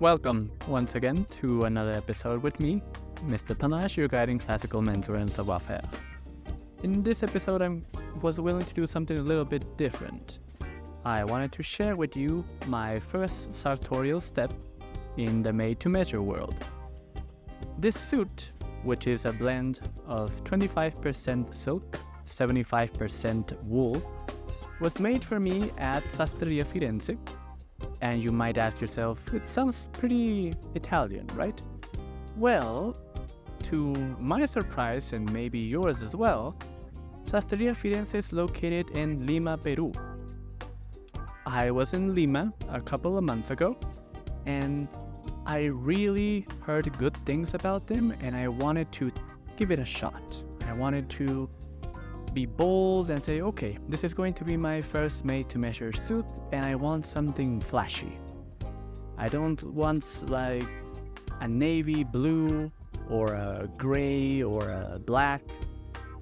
Welcome once again to another episode with me, Mr. Panache, your guiding classical mentor and savoir-faire. In this episode, I was willing to do something a little bit different. I wanted to share with you my first sartorial step in the made-to-measure world. This suit, which is a blend of 25% silk, 75% wool, was made for me at Sastrería Firenze. And you might ask yourself, it sounds pretty Italian, right? Well, to my surprise, and maybe yours as well, Sastrería Firenze is located in Lima, Peru. I was in Lima a couple of months ago, and I really heard good things about them, and I wanted to give it a shot. I wanted to be bold and say, okay, this is going to be my first made-to-measure suit, and I want something flashy. I don't want like a navy blue or a gray or a black.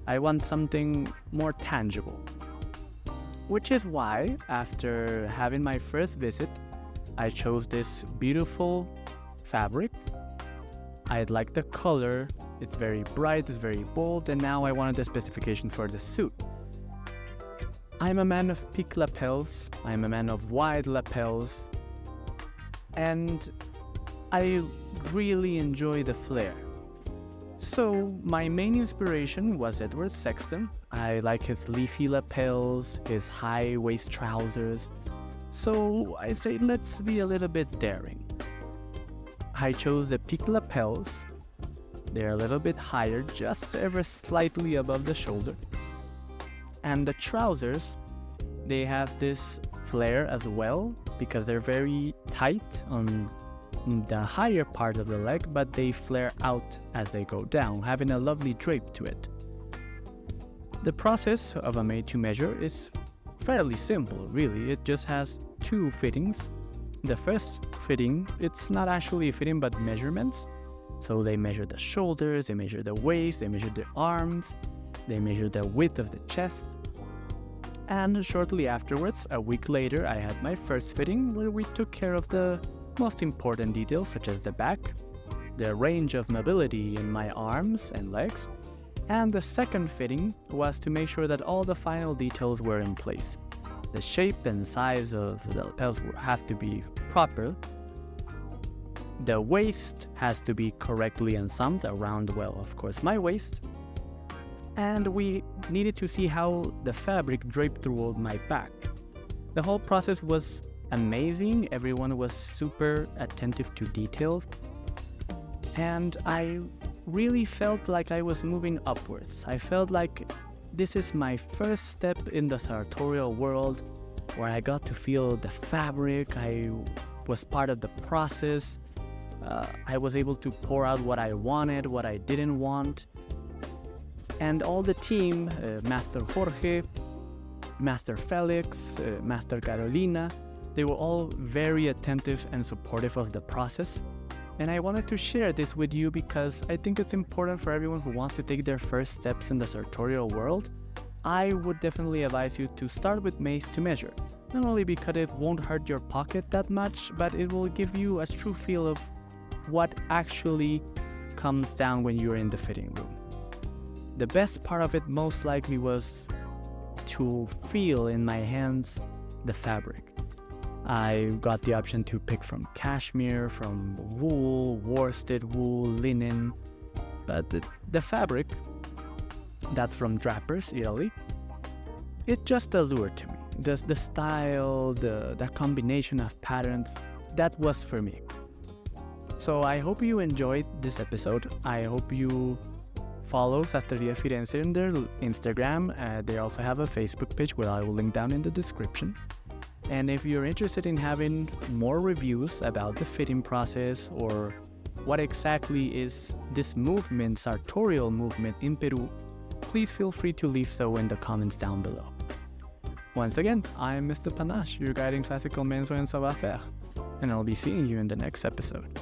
I want something more tangible. Which is why, after having my first visit, I chose this beautiful fabric. I like the color. It's very bright, it's very bold, and now I wanted the specification for the suit. I'm a man of peak lapels, I'm a man of wide lapels, and I really enjoy the flare. So my main inspiration was Edward Sexton. I like his leafy lapels, his high waist trousers. So I say let's be a little bit daring. I chose the peak lapels. They're a little bit higher, just ever slightly above the shoulder. And the trousers, they have this flare as well, because they're very tight on the higher part of the leg, but they flare out as they go down, having a lovely drape to it. The process of a made-to-measure is fairly simple, really. It just has two fittings. The first fitting, it's not actually a fitting, but measurements. So they measure the shoulders, they measure the waist, they measure the arms, they measure the width of the chest. And shortly afterwards, a week later, I had my first fitting where we took care of the most important details such as the back, the range of mobility in my arms and legs. And the second fitting was to make sure that all the final details were in place. The shape and size of the lapels have to be proper. The waist has to be correctly ensembled around, well, of course, my waist. And we needed to see how the fabric draped through my back. The whole process was amazing. Everyone was super attentive to details. And I really felt like I was moving upwards. I felt like this is my first step in the sartorial world, where I got to feel the fabric. I was part of the process. I was able to pour out what I wanted, what I didn't want. And all the team, Master Jorge, Master Felix, Master Carolina, they were all very attentive and supportive of the process. And I wanted to share this with you because I think it's important for everyone who wants to take their first steps in the sartorial world. I would definitely advise you to start with made-to-measure. Not only because it won't hurt your pocket that much, but it will give you a true feel of what actually comes down when you're in the fitting room. The best part of it most likely was to feel in my hands the fabric. I got the option to pick from cashmere, from wool, worsted wool, linen, but the fabric, that's from Drappers, Italy, it just allured to me. The style, the combination of patterns, that was for me. So I hope you enjoyed this episode. I hope you follow Sastrería Firenze in their Instagram. They also have a Facebook page where I will link down in the description. And if you're interested in having more reviews about the fitting process or what exactly is this movement, sartorial movement in Peru, please feel free to leave so in the comments down below. Once again, I'm Mr. Panache, your guiding classical mentor and savoir-faire, and I'll be seeing you in the next episode.